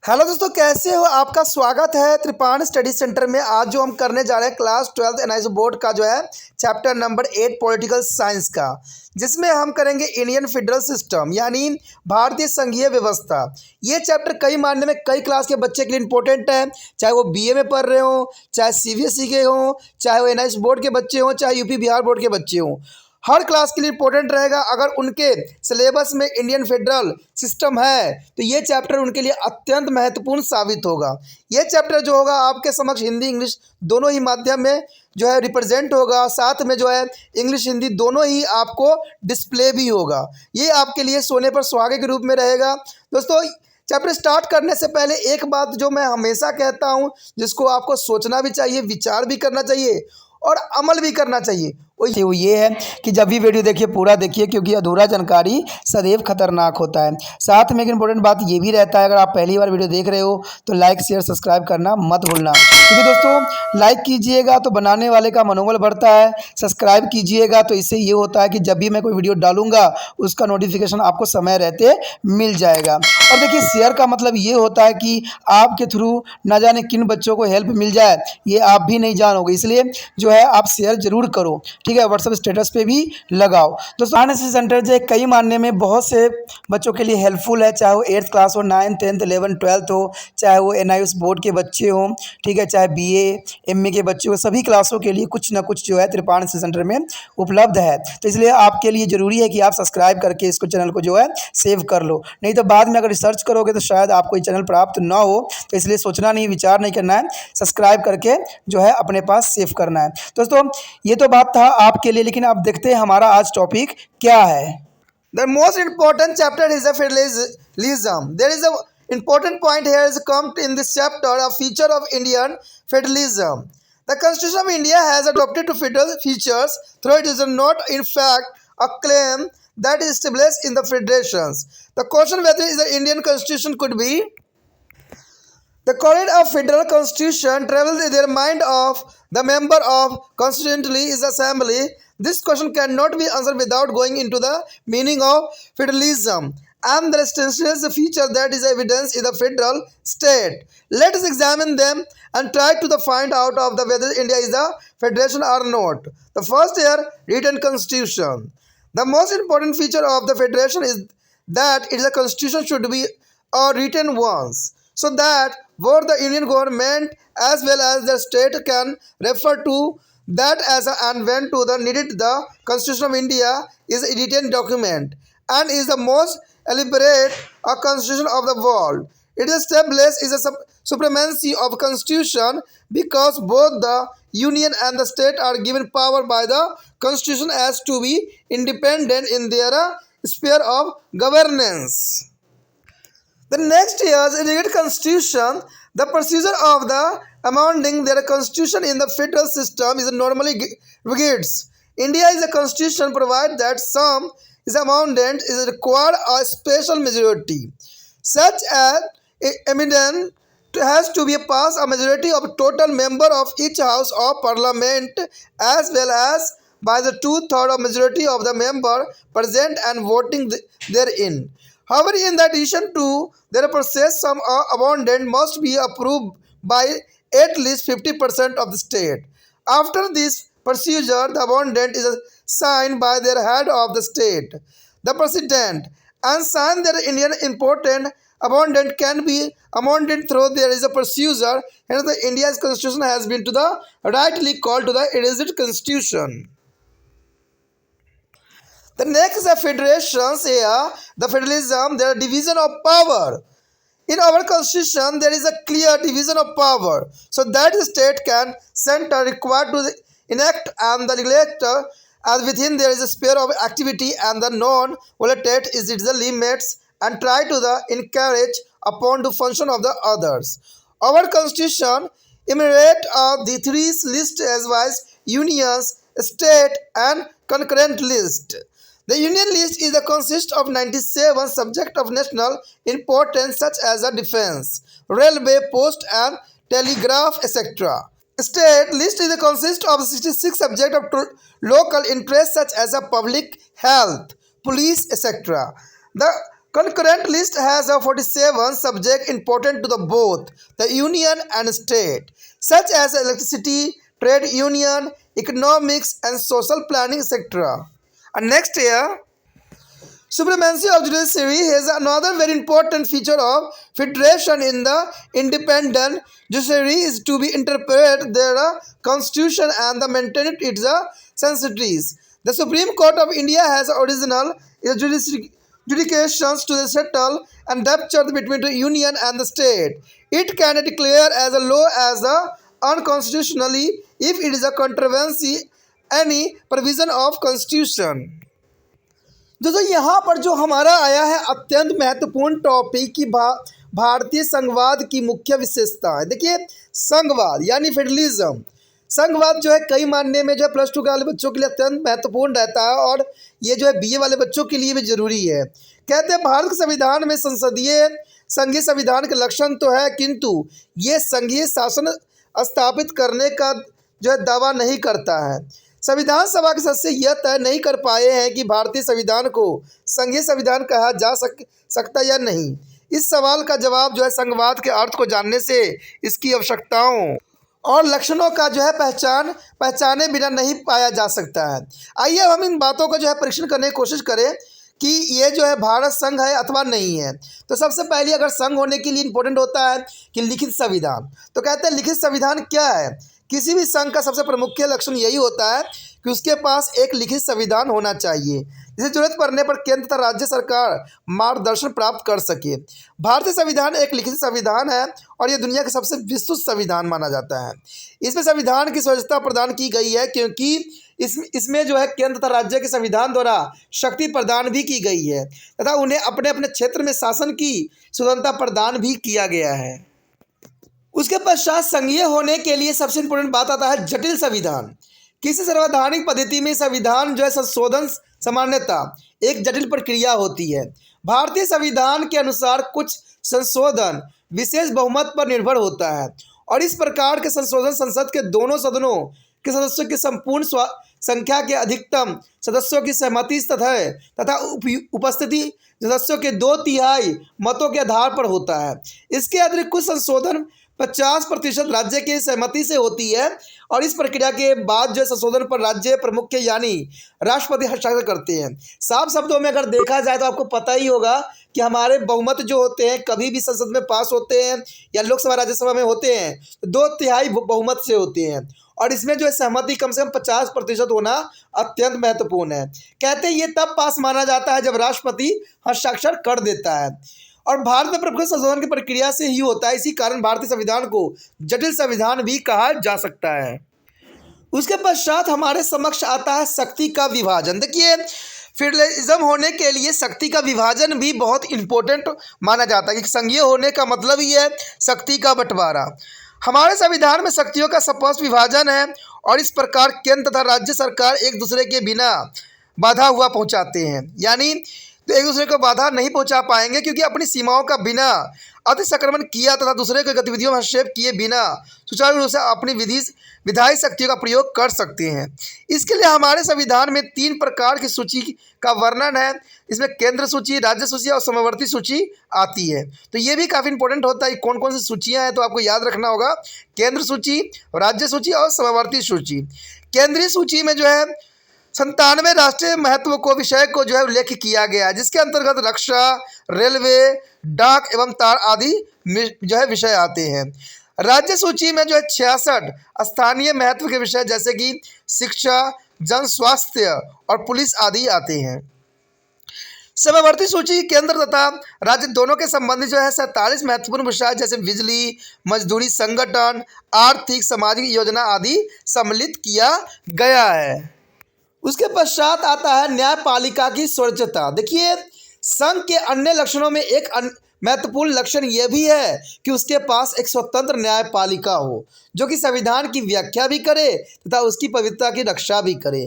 Hello दोस्तों, कैसे हो? आपका स्वागत है त्रिपाण स्टडी सेंटर में। आज जो हम करने जा रहे हैं क्लास 12th एनआईएस बोर्ड का जो है चैप्टर नंबर 8 पॉलिटिकल साइंस का, जिसमें हम करेंगे इंडियन फेडरल सिस्टम यानी भारतीय संघीय व्यवस्था। ये चैप्टर कई मायने में कई क्लास के बच्चे के लिए इंपॉर्टेंट है, चाहे वो बीए में पढ़ रहे हो, चाहे सीबीएसई के हों, चाहे वो एनआईएस बोर्ड के बच्चे हों, चाहे यूपी बिहार बोर्ड के बच्चे हों। हर क्लास के लिए इंपॉर्टेंट रहेगा। अगर उनके सिलेबस में इंडियन फेडरल सिस्टम है तो ये चैप्टर उनके लिए अत्यंत महत्वपूर्ण साबित होगा। ये चैप्टर जो होगा आपके समक्ष हिंदी इंग्लिश दोनों ही माध्यम में जो है रिप्रेजेंट होगा, साथ में जो है इंग्लिश हिंदी दोनों ही आपको डिस्प्ले भी होगा। ये आपके लिए सोने पर सुहागे के रूप में रहेगा। दोस्तों, चैप्टर स्टार्ट करने से पहले एक बात जो मैं हमेशा कहता हूँ, जिसको आपको सोचना भी चाहिए, विचार भी करना चाहिए और अमल भी करना चाहिए, वो ये है कि जब भी वीडियो देखिए पूरा देखिए, क्योंकि अधूरा जानकारी सदैव खतरनाक होता है। साथ में एक इंपॉर्टेंट बात ये भी रहता है, अगर आप पहली बार वीडियो देख रहे हो तो लाइक शेयर सब्सक्राइब करना मत भूलना, क्योंकि दोस्तों लाइक कीजिएगा तो बनाने वाले का मनोबल बढ़ता है, सब्सक्राइब कीजिएगा तो इससे ये होता है कि जब भी मैं कोई वीडियो डालूंगा उसका नोटिफिकेशन आपको समय रहते मिल जाएगा। और देखिए, शेयर का मतलब ये होता है कि आपके थ्रू न जाने किन बच्चों को हेल्प मिल जाए, ये आप भी नहीं जानोगे, इसलिए जो है आप शेयर जरूर करो, ठीक है। व्हाट्सएप स्टेटस पे भी लगाओ। दोस्तों, एनएसएस सेंटर जो है कई मानने में बहुत से बच्चों के लिए हेल्पफुल है, चाहे वो 8th क्लास हो, 9th 10th 11th 12th हो, चाहे वो एनआईएस बोर्ड के बच्चे हों, ठीक है, चाहे बीए एमए के बच्चे हो, सभी क्लासों के लिए कुछ ना कुछ जो है त्रिपाण सेंटर में उपलब्ध है। तो इसलिए आपके लिए ज़रूरी है कि आप सब्सक्राइब करके इसको चैनल को जो है सेव कर लो, नहीं तो बाद में अगर रिसर्च करोगे तो शायद आपको ये चैनल प्राप्त ना हो। तो इसलिए सोचना नहीं, विचार नहीं करना है, सब्सक्राइब करके जो है अपने पास सेव करना है। दोस्तों, ये तो बात था आपके लिए, लेकिन अब देखते हैं हमारा आज टॉपिक क्या है। The most important chapter is the federalism. There is a important point here is come in this chapter, a feature of Indian federalism. The Constitution of India has adopted two federal features, though it is not in fact a claim that is established in the federations. The question whether the Indian Constitution could be the current of federal constitution travels in their mind of the member of constitutionally is assembly. This question cannot be answered without going into the meaning of federalism and the essential feature that is evidence in the federal state. Let us examine them and try to find out of the whether India is a federation or not. The first here, written constitution. The most important feature of the federation is that its constitution should be a written ones, so that both the Indian government as well as the state can refer to that as and when to the needed. The Constitution of India is a written document and is the most elaborate a constitution of the world. It establishes is a supremacy of constitution because both the union and the state are given power by the constitution as to be independent in their sphere of governance. The next year's Indian Constitution, the procedure of the amending their constitution in the federal system is normally regards. India is a constitution provides that some is amendment is required a special majority. Such an amendment has to be passed a majority of total member of each house of parliament as well as by the two-thirds of majority of the member present and voting therein. However, in addition to their process, some amendment must be approved by at least 50% of the state. After this procedure, the amendment is signed by the head of the state, the president, and signed their Indian important amendment can be amended through there is a procedure, and the India's constitution has been to the rightly called to the erased constitution. The next is the federations here, the federalism, there are division of power. In our constitution, there is a clear division of power, so that the state can center required to enact and the regulator as within there is a sphere of activity and the non-volatile is its limits and try to the encourage upon the function of the others. Our constitution enumerate the three lists as wise unions, state and concurrent list. The union list is the consist of 97 subjects of national importance such as the defense, railway, post and telegraph, etc. State list is the consist of 66 subjects of local interest such as the public health, police, etc. The Concurrent list has a 47 subject important to the both the union and state, such as electricity, trade union, economics, and social planning, etc. And next year, supremacy of judiciary is another very important feature of federation in the independent judiciary is to be interpret their constitution and the maintain its sensitivities. The Supreme Court of India has original judications to settle and rupture between the union and the state. It can declare as a law as unconstitutionally if it is a controversy any provision of constitution. दोस्तों यहाँ पर जो हमारा आया है अत्यंत महत्वपूर्ण topic की भारतीय संघवाद की मुख्य विशेषता है। देखिए संघवाद यानी फेडरलिज्म, संघवाद जो है कई मानने में जो है +2 वाले बच्चों के लिए अत्यंत महत्वपूर्ण रहता है और ये जो है BA वाले बच्चों के लिए भी जरूरी है। कहते हैं भारत के संविधान में संघीय संविधान के लक्षण तो है, किंतु ये संघीय शासन स्थापित करने का जो है दावा नहीं करता है। संविधान सभा के सदस्य यह तय नहीं कर पाए हैं कि भारतीय संविधान को संघीय संविधान कहा जा सकता या नहीं। इस सवाल का जवाब जो है संघवाद के अर्थ को जानने से, इसकी आवश्यकताओं और लक्षणों का जो है पहचाने बिना नहीं पाया जा सकता है। आइए हम इन बातों का जो है परीक्षण करने की कोशिश करें कि ये जो है भारत संघ है अथवा नहीं है। तो सबसे पहले अगर संघ होने के लिए इम्पोर्टेंट होता है कि लिखित संविधान। तो कहते हैं लिखित संविधान क्या है? किसी भी संघ का सबसे प्रमुख लक्षण यही होता है कि उसके पास एक लिखित संविधान होना चाहिए जिसे जरूरत पड़ने पर केंद्र तथा राज्य सरकार मार्गदर्शन प्राप्त कर सके। भारतीय संविधान एक लिखित संविधान है और यह दुनिया का सबसे विस्तृत संविधान माना जाता है। इसमें संविधान की स्वच्छता प्रदान की गई है क्योंकि इसमें जो है केंद्र तथा राज्य के संविधान द्वारा शक्ति प्रदान भी की गई है तथा उन्हें अपने अपने क्षेत्र में शासन की स्वतंत्रता प्रदान भी किया गया है। उसके पश्चात संघीय होने के लिए सबसे इम्पोर्टेंट बात आता है जटिल संविधान। किसी संवैधानिक पद्धति में संविधान जो है संशोधन सामान्यतः एक जटिल प्रक्रिया होती है। भारतीय संविधान के अनुसार कुछ संशोधन विशेष बहुमत पर निर्भर होता है और इस प्रकार के संशोधन संसद के दोनों सदनों के सदस्यों की संपूर्ण संख्या के अधिकतम सदस्यों की सहमति तथा उपस्थिति सदस्यों के 2/3 मतों के आधार पर होता है। इसके अतिरिक्त कुछ संशोधन 50% राज्य की सहमति से होती है और इस प्रक्रिया के बाद जो संशोधन पर राज्य प्रमुख यानी राष्ट्रपति हस्ताक्षर करते हैं। साफ शब्दों में अगर देखा जाए तो आपको पता ही होगा कि हमारे बहुमत जो होते हैं कभी भी संसद में पास होते हैं या लोकसभा राज्यसभा में होते हैं 2/3 बहुमत से होते हैं और इसमें जो है सहमति कम से कम 50% होना अत्यंत महत्वपूर्ण है। कहते हैं ये तब पास माना जाता है जब राष्ट्रपति हस्ताक्षर कर देता है और भारत में प्रमुख संशोधन की प्रक्रिया से ही होता है। इसी कारण भारतीय संविधान को जटिल संविधान भी कहा जा सकता है। उसके पश्चात हमारे समक्ष आता है शक्ति का विभाजन। देखिए फेडरलिज्म होने के लिए शक्ति का विभाजन भी बहुत इंपॉर्टेंट माना जाता है कि संघीय होने का मतलब ही है शक्ति का बंटवारा। हमारे संविधान में शक्तियों का स्पष्ट विभाजन है और इस प्रकार केंद्र तथा राज्य सरकार एक दूसरे के बिना बाधा हुआ पहुंचाते हैं, यानी तो एक दूसरे को बाधा नहीं पहुंचा पाएंगे क्योंकि अपनी सीमाओं का बिना अतिक्रमण किया तथा दूसरे की गतिविधियों में हस्तक्षेप किए बिना सुचारू रूप से अपनी विधायी शक्तियों का प्रयोग कर सकते हैं। इसके लिए हमारे संविधान में 3 प्रकार की सूची का वर्णन है। इसमें केंद्र सूची, राज्य सूची और समवर्ती सूची आती है। तो ये भी काफ़ी इंपॉर्टेंट होता है कौन कौन सी सूचियाँ हैं, तो आपको याद रखना होगा केंद्र सूची, राज्य सूची और समवर्ती सूची। केंद्रीय सूची में जो है 97 राष्ट्रीय महत्व को विषय को जो है उल्लेख किया गया है जिसके अंतर्गत रक्षा, रेलवे, डाक एवं तार आदि जो है विषय आते हैं। राज्य सूची में जो है 66 स्थानीय महत्व के विषय जैसे कि शिक्षा, जन स्वास्थ्य और पुलिस आदि आते हैं। समवर्ती सूची केंद्र तथा राज्य दोनों के संबंधित जो है 47 महत्वपूर्ण विषय जैसे बिजली, मजदूरी संगठन, आर्थिक सामाजिक योजना आदि सम्मिलित किया गया है। उसके पश्चात आता है न्यायपालिका की स्वच्छता। देखिए संघ के अन्य लक्षणों में एक महत्वपूर्ण लक्षण यह भी है कि उसके पास एक स्वतंत्र न्यायपालिका हो जो कि संविधान की व्याख्या भी करे तथा उसकी पवित्रता की रक्षा भी करे।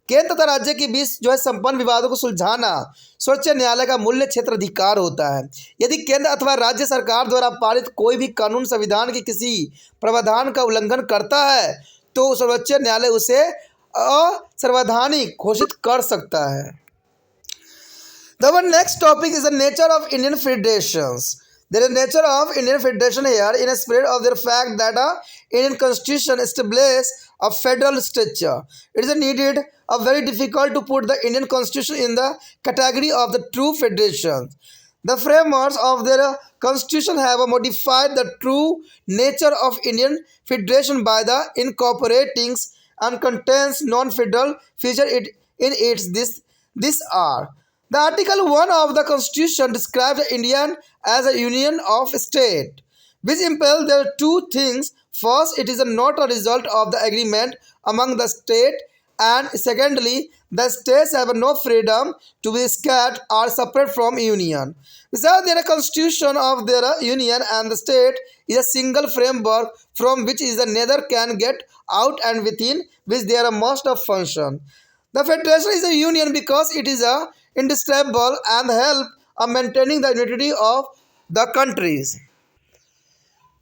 केंद्र तथा राज्य के बीच जो है संपन्न विवादों को सुलझाना सर्वोच्च न्यायालय का मूल्य क्षेत्र अधिकार होता है। यदि केंद्र अथवा राज्य सरकार द्वारा पारित कोई भी कानून संविधान के किसी प्रावधान का उल्लंघन करता है तो सर्वोच्च न्यायालय उसे असंवैधानिक घोषित कर सकता है। The one next topic is the nature of Indian federations. There is nature of Indian federation here in a spirit of the fact that a Indian constitution establishes a federal structure. It is needed a very difficult to put the Indian constitution in the category of the true federation. The framers of their constitution have modified the true nature of Indian federation by the incorporating and contains non-federal feature in its this are. The Article 1 of the Constitution describes the Indian as a union of states, which impels there are two things. First, it is not a result of the agreement among the states, and secondly, the states have no freedom to be scattered or separate from union. Besides, their constitution of their union and the state is a single framework from which is the neither can get out and within which there must function. The federation is a union because it is a indispensable and help of maintaining the unity of the countries.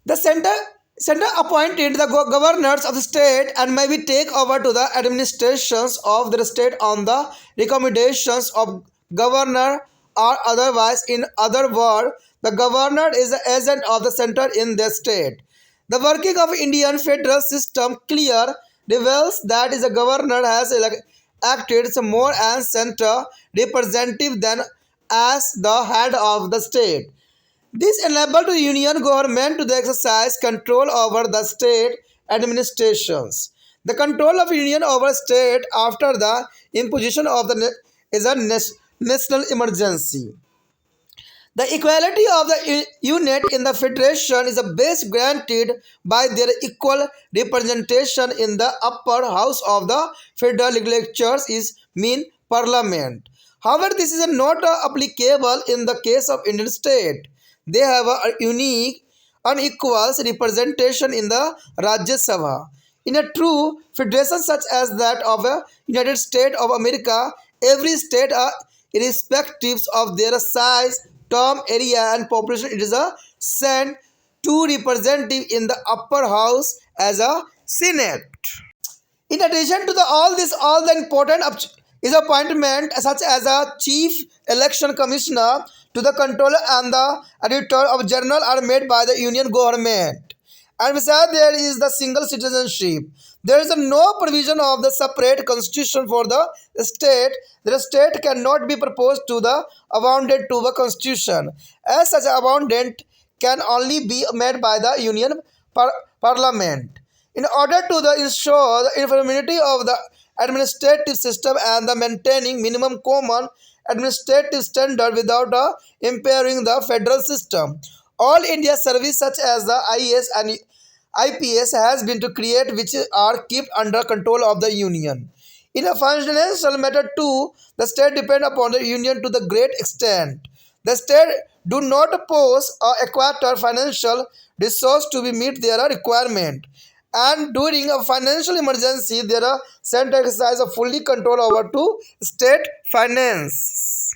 The center appointed the governors of the state and may be take over to the administrations of the state on the recommendations of governor or otherwise. In other words, the governor is the agent of the center in the state. The working of Indian federal system clear reveals that is the governor has acted more as center representative than as the head of the state. This enabled the union government to exercise control over the state administrations. The control of union over state after the imposition of the is a national emergency. The equality of the unit in the federation is a base granted by their equal representation in the upper house of the federal legislatures is mean parliament. However, this is not applicable in the case of Indian state. They have a unique, unequal representation in the Rajya Sabha. In a true federation such as that of the United States of America, every state, irrespective of their size, term, area, and population, it is a sent two representative in the upper house as a senate. In addition to all the important is appointment such as a chief election commissioner to the controller and the auditor of general are made by the union government. And besides, there is the single citizenship. There is no provision of the separate constitution for the state. The state cannot be proposed to the amendment to the constitution. As such, amendment can only be made by the union parliament. In order to ensure the uniformity of the administrative system and the maintaining minimum common administrative standard without impairing the federal system, all India service such as the IAS and IPS has been to create which are kept under control of the union. In a financial matter too, the state depend upon the union to the great extent. The state do not pose or acquire financial resource to be meet their requirement. And during a financial emergency, their center exercise a fully control over to state finance.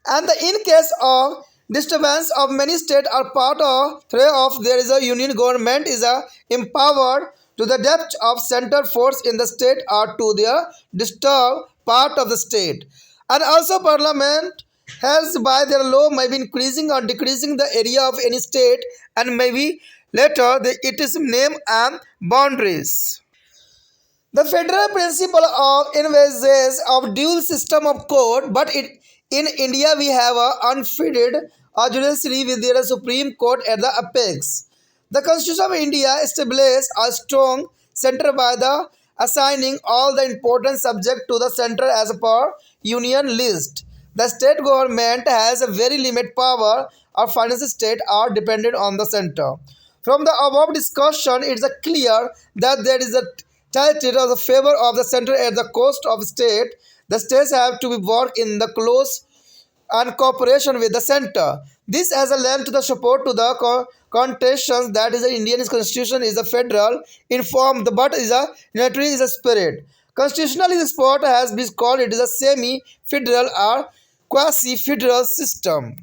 And in case of disturbance of many states are part of threat of there is a union government is empowered to the depth of center force in the state or to their disturbed part of the state. And also parliament has by their law may be increasing or decreasing the area of any state and maybe later it is name and boundaries. The federal principle of envisages of dual system of court, but in India we have a unfettered judiciary with their Supreme Court at the apex. The Constitution of India establishes a strong center by the assigning all the important subject to the center as per union list. The state government has a very limited power. Our financial state are dependent on the center. From the above discussion, it is clear that there is a title of the favor of the center at the cost of state. The states have to be work in the close and cooperation with the center. This has a lent to the support to the contentions that is the Indian constitution is a federal in form, but is a unitary is a spirit. Constitutional is a sport has been called it is a semi-federal or quasi-federal system.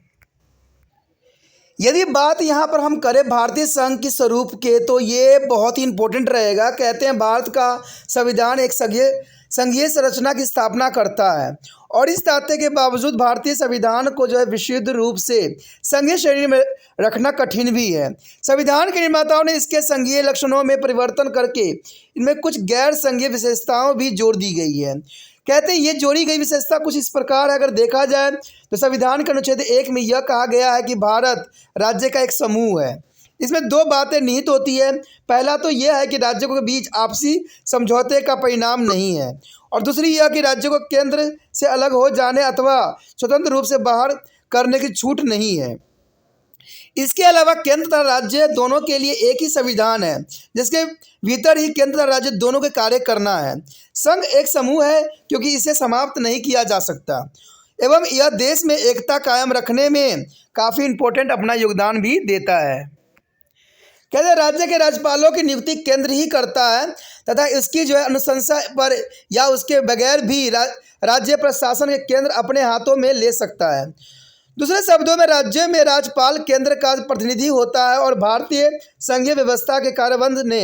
यदि बात यहाँ पर हम करें भारतीय संघ की स्वरूप के तो ये बहुत ही इम्पोर्टेंट रहेगा। कहते हैं भारत का संविधान एक संघीय संरचना की स्थापना करता है और इस तथ्य के बावजूद भारतीय संविधान को जो है विशुद्ध रूप से संघीय श्रेणी में रखना कठिन भी है। संविधान के निर्माताओं ने इसके संघीय लक्षणों में परिवर्तन करके इनमें कुछ गैर संघीय विशेषताओं भी जोड़ दी गई है। कहते हैं ये जोड़ी गई विशेषता कुछ इस प्रकार है। अगर देखा जाए तो संविधान के अनुच्छेद 1 में यह कहा गया है कि भारत राज्य का एक समूह है। इसमें दो बातें निहित होती है। पहला तो यह है कि राज्यों के बीच आपसी समझौते का परिणाम नहीं है, और दूसरी यह कि राज्यों को केंद्र से अलग हो जाने अथवा स्वतंत्र रूप से बाहर करने की छूट नहीं है। इसके अलावा केंद्र तथा राज्य दोनों के लिए एक ही संविधान है, जिसके भीतर ही केंद्र तथा राज्य दोनों के कार्य करना है। संघ एक समूह है क्योंकि इसे समाप्त नहीं किया जा सकता, एवं यह देश में एकता कायम रखने में काफ़ी इम्पोर्टेंट अपना योगदान भी देता है। कहते हैं राज्य के राज्यपालों की नियुक्ति केंद्र ही करता है तथा इसकी जो है अनुशंसा पर या उसके बगैर भी राज्य प्रशासन के केंद्र अपने हाथों में ले सकता है। दूसरे शब्दों में राज्य में राज्यपाल केंद्र का प्रतिनिधि होता है, और भारतीय संघीय व्यवस्था के कार्यबंध ने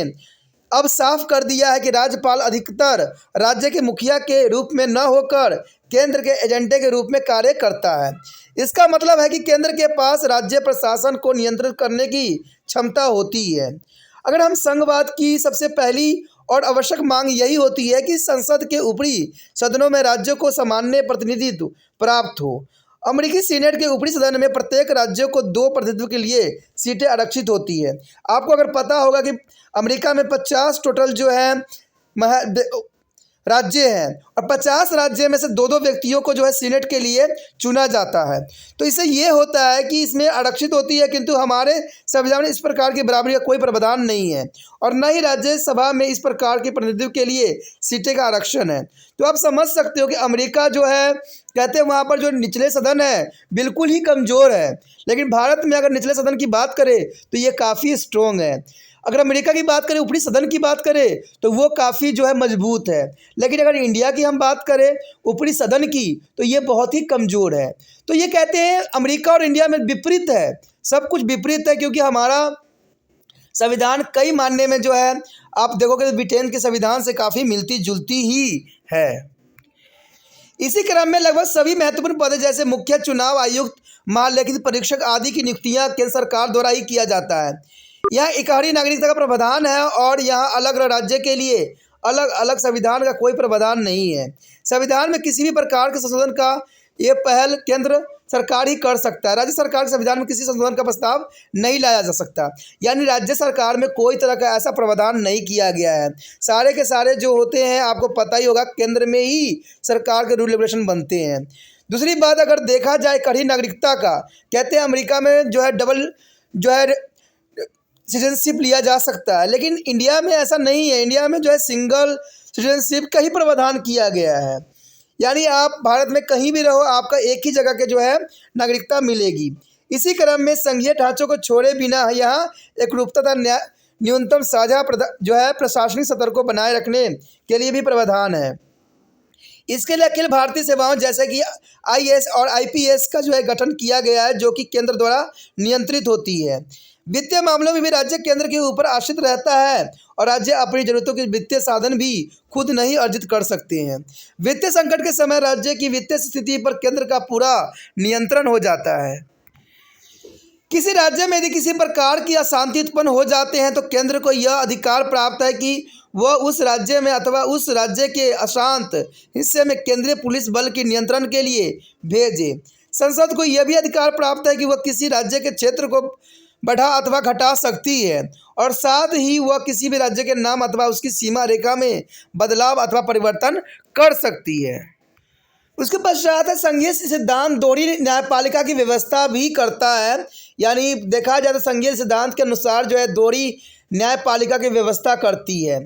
अब साफ कर दिया है कि राज्यपाल अधिकतर राज्य के मुखिया के रूप में न होकर केंद्र के एजेंडे के रूप में कार्य करता है। इसका मतलब है कि केंद्र के पास राज्य प्रशासन को नियंत्रित करने की क्षमता होती है। अगर हम संघवाद की सबसे पहली और आवश्यक मांग यही होती है कि संसद के ऊपरी सदनों में राज्यों को सामान्य प्रतिनिधित्व प्राप्त हो। अमेरिकी सीनेट के ऊपरी सदन में प्रत्येक राज्य को 2 प्रतिनिधित्व के लिए सीटें आरक्षित होती है। आपको अगर पता होगा कि अमेरिका में 50 टोटल जो है राज्य हैं, और 50 राज्य में से 2-2 व्यक्तियों को जो है सीनेट के लिए चुना जाता है। तो इससे ये होता है कि इसमें आरक्षित होती है, किंतु हमारे संविधान में इस प्रकार की बराबरी का कोई प्रावधान नहीं है, और न ही राज्यसभा में इस प्रकार के प्रतिनिधित्व के लिए सीटें का आरक्षण है। तो आप समझ सकते हो कि अमेरिका जो है, कहते हैं वहाँ पर जो निचले सदन है बिल्कुल ही कमज़ोर है, लेकिन भारत में अगर निचले सदन की बात करें तो ये काफ़ी स्ट्रॉन्ग है। अगर अमेरिका की बात करें, ऊपरी सदन की बात करें, तो वो काफ़ी जो है मजबूत है। लेकिन अगर इंडिया की हम बात करें ऊपरी सदन की, तो ये बहुत ही कमज़ोर है। तो ये कहते हैं अमेरिका और इंडिया में विपरीत है, सब कुछ विपरीत है, क्योंकि हमारा संविधान कई मायने में जो है आप देखोगे तो ब्रिटेन के संविधान से काफ़ी मिलती जुलती ही है। इसी क्रम में लगभग सभी महत्वपूर्ण पद जैसे मुख्य चुनाव आयुक्त, महालेखित परीक्षक आदि की नियुक्तियां केंद्र सरकार द्वारा ही किया जाता है। यहाँ इकहरी नागरिकता का प्रावधान है, और यहाँ अलग राज्य के लिए अलग अलग संविधान का कोई प्रावधान नहीं है। संविधान में किसी भी प्रकार के संशोधन का ये पहल केंद्र सरकार ही कर सकता है। राज्य सरकार के संविधान में किसी संशोधन का प्रस्ताव नहीं लाया जा सकता, यानी राज्य सरकार में कोई तरह का ऐसा प्रावधान नहीं किया गया है। सारे के सारे जो होते हैं आपको पता ही होगा, केंद्र में ही सरकार के रूल रेगुलेशन बनते हैं। दूसरी बात अगर देखा जाए कड़ी नागरिकता का, कहते हैं अमेरिका में जो है डबल जो है सिटीजनशिप लिया जा सकता है, लेकिन इंडिया में ऐसा नहीं है। इंडिया में जो है सिंगल सिटीजनशिप का ही प्रावधान किया गया है, यानी आप भारत में कहीं भी रहो आपका एक ही जगह के जो है नागरिकता मिलेगी। इसी क्रम में संघीय ढांचों को छोड़े बिना यहाँ एकरूपता तथा न्यूनतम साझा जो है प्रशासनिक सत्र को बनाए रखने के लिए भी प्रावधान है। इसके लिए अखिल भारतीय सेवाओं जैसे कि IAS और IPS का जो है गठन किया गया है, जो कि केंद्र द्वारा नियंत्रित होती है। वित्तीय मामलों में भी राज्य केंद्र के ऊपर आश्रित रहता है, और राज्य अपनी जरूरतों के वित्तीय साधन भी खुद नहीं अर्जित कर सकते हैं। वित्तीय संकट के समय राज्य की वित्तीय स्थिति पर केंद्र का पूरा नियंत्रण हो जाता है। किसी राज्य में यदि किसी प्रकार की अशांति उत्पन्न हो जाते हैं तो केंद्र को यह अधिकार प्राप्त है कि वह उस राज्य में अथवा उस राज्य के अशांत हिस्से में केंद्रीय पुलिस बल के नियंत्रण के लिए भेजे। संसद को यह भी अधिकार प्राप्त है कि वह किसी राज्य के क्षेत्र को बढ़ा अथवा घटा सकती है, और साथ ही वह किसी भी राज्य के नाम अथवा उसकी सीमा रेखा में बदलाव अथवा परिवर्तन कर सकती है। उसके पश्चात है संघीय सिद्धांत दोहरी न्यायपालिका की व्यवस्था भी करता है, यानी देखा जाए तो संघीय सिद्धांत के अनुसार जो है दोहरी न्यायपालिका की व्यवस्था करती है।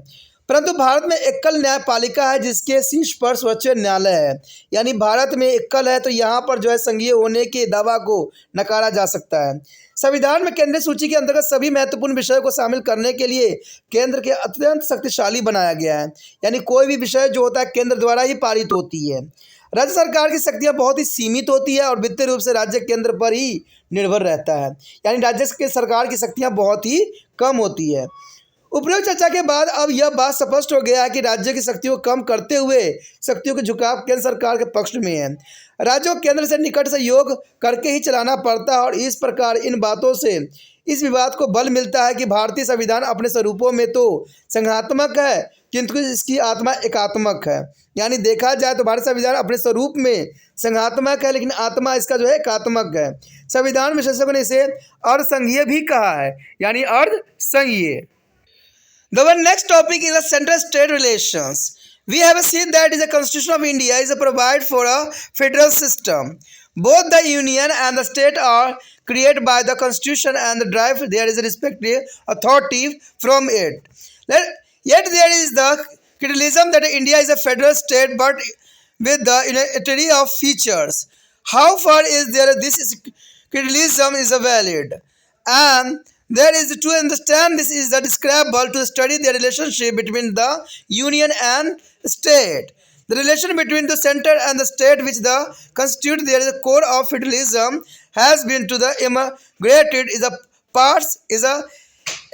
परंतु भारत में एकल न्यायपालिका है जिसके शीर्ष पर सर्वोच्च न्यायालय है, यानी भारत में एकल है, तो यहाँ पर जो है संघीय होने के दावा को नकारा जा सकता है। संविधान में केंद्रीय सूची के अंतर्गत सभी महत्वपूर्ण विषयों को शामिल करने के लिए केंद्र के अत्यंत शक्तिशाली बनाया गया है, यानी कोई भी विषय जो होता है केंद्र द्वारा ही पारित होती है। राज्य सरकार की शक्तियाँ बहुत ही सीमित होती है, और वित्तीय रूप से राज्य केंद्र पर ही निर्भर रहता है, यानी राज्य के सरकार की शक्तियाँ बहुत ही कम होती है। उपरोक्त चर्चा के बाद अब यह बात स्पष्ट हो गया है कि राज्य की शक्तियों को कम करते हुए शक्तियों के झुकाव केंद्र सरकार के पक्ष में है। राज्यों को केंद्र से निकट सहयोग करके ही चलाना पड़ता है और इस प्रकार इन बातों से इस विवाद को बल मिलता है कि भारतीय संविधान अपने स्वरूपों में तो संघात्मक है किंतु इसकी आत्मा एकात्मक है। यानी देखा जाए तो भारतीय संविधान अपने स्वरूप में संघात्मक है लेकिन आत्मा इसका जो है एकात्मक है। संविधान विशेषज्ञों ने इसे अर्धसंघीय भी कहा है, यानी अर्धसंघीय। The one next topic is the center-state relations. We have seen that the Constitution of India is a provide for a federal system. Both the union and the state are created by the Constitution and derive there is a respective authority from it. Yet there is the criticism that India is a federal state but with the unity of features. How far is there this criticism is valid? And there is to understand this is the describable to study the relationship between the union and state. The relation between the center and the state which the constitute there is a core of federalism has been to the immigrated is a parts is a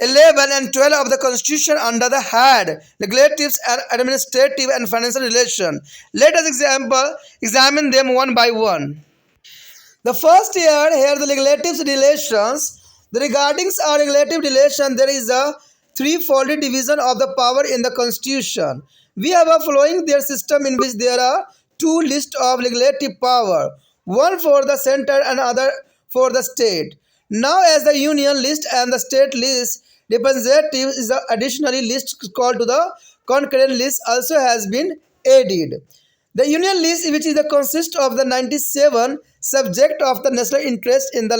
11 and 12 of the constitution under the head legislative and administrative and financial relation. Let us examine them one by one. The first here the legislative relations. The regardings are relative relation. There is a threefold division of the power in the constitution. We have a following their system in which there are two lists of legislative power, one for the center and other for the state. Now as the union list and the state list representative is the additionally list called to the concurrent list also has been added. The union list, which is the consist of the 97 subject of the national interest in the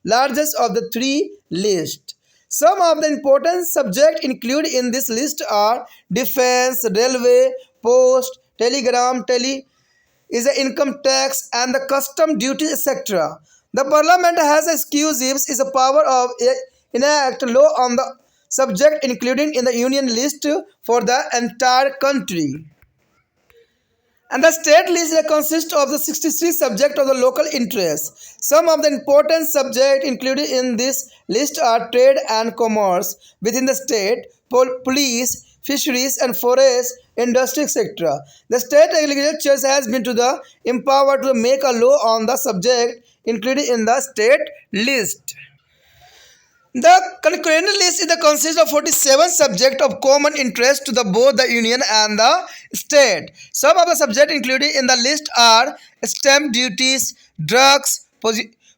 largest of the three lists. Some of the important subjects included in this list are defense, railway, post, telegram, is the income tax and the custom duty, etc. The parliament has exclusives is a power of enact law on the subject including in the union list for the entire country. And the state list consists of the 63 subjects of the local interest. Some of the important subjects included in this list are trade and commerce within the state, police, fisheries and forest, industry, etc. The state legislature has been to the empowered to make a law on the subject included in the state list. The concurrent list is the consist of 47 subjects of common interest to the both the union and the state. Some of the subjects included in the list are stamp duties, drugs,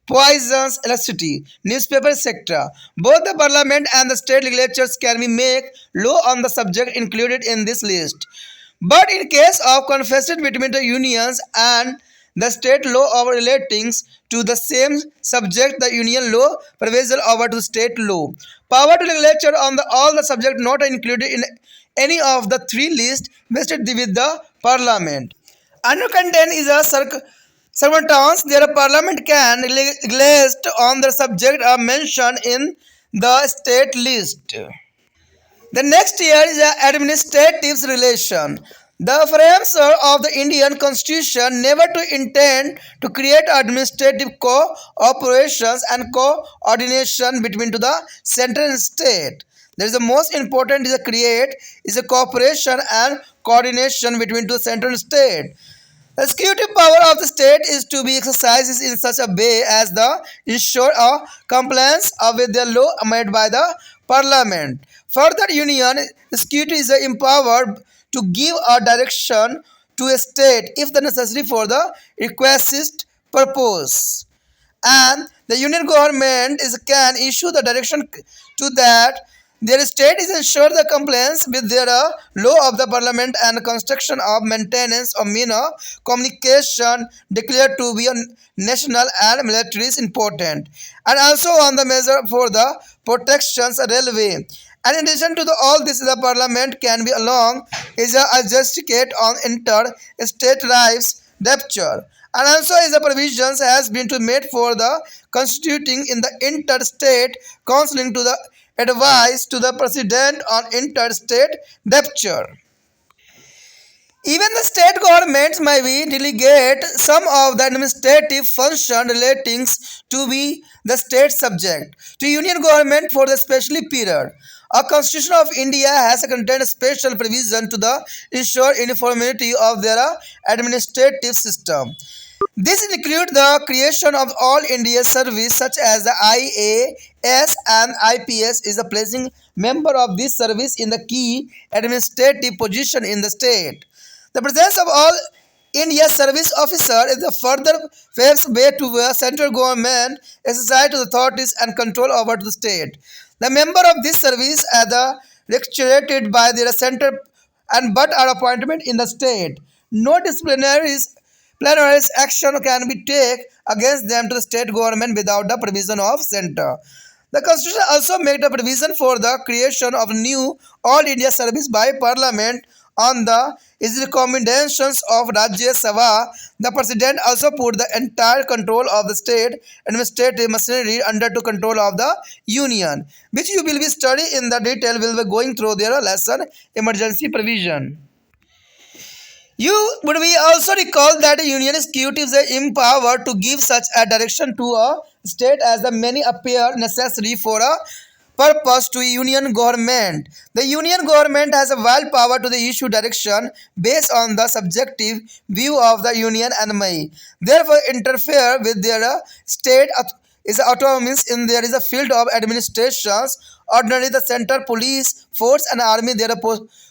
poisons, electricity, newspaper, etc. Both the parliament and the state legislatures can be make law on the subject included in this list. But in case of conflict between the unions and the state law of relating to the same subject, the union law prevails over to state law. Power to legislature on all the subject not included in any of the three lists vested with the parliament. Under content is a circumstance there a parliament can legislate on the subject are mentioned in the state list. The next year is the administrative relation. The framers of the Indian Constitution never to intend to create administrative cooperations and coordination between to the central and state. There is the most important is a create is a cooperation and coordination between the central and state. The executive power of the state is to be exercised in such a way as the ensure a compliance with the law made by the parliament. Further, union executive is empowered to give a direction to a state if the necessary for the requested purpose. And the union government can issue the direction to that their state is ensure the compliance with their law of the parliament and construction of maintenance of mean of communication declared to be a national and military is important, and also on the measure for the protections railway. And in addition to all this, the parliament can be along is a adjudicate on inter-state rights rupture. And also is a provisions has been to made for the constituting in the interstate counseling to the advice to the president on interstate rupture. Even the state governments may be delegate some of the administrative function relating to be the state subject to union government for the special period. A Constitution of India has contained a special provision to the ensure uniformity of their administrative system. This includes the creation of all India service such as the IAS and IPS is the placing member of this service in the key administrative position in the state. The presence of all India service officer is the further paves way to the central government exercise to the authorities and control over the state. The member of this service are the recruited by the center and but are appointment in the state. No disciplinary action can be taken against them to the state government without the provision of center. The constitution also made a provision for the creation of new all India service by parliament on the recommendations of Rajya Sabha. The president also put the entire control of the state administrative machinery under to control of the union, which you will be studying in the detail. Will be going through their lesson emergency provision. You would we also recall that the union executive is empowered to give such a direction to a state as the many appear necessary for a purpose to union government. The union government has a wide power to the issue direction based on the subjective view of the union and may therefore interfere with their state is autonomous in there is a field of administrations. Ordinarily, the center police force and army they are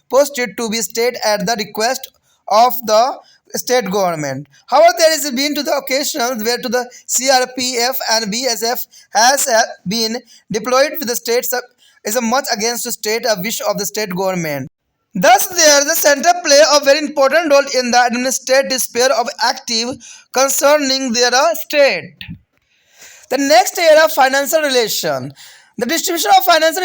posted to be state at the request of the state government. However, there has been to the occasions where to the CRPF and BSF has been deployed with the states is a much against the state a wish of the state government. Thus, there the center play a very important role in the administrative sphere of active concerning their state. The next area, financial relation. The distribution of financial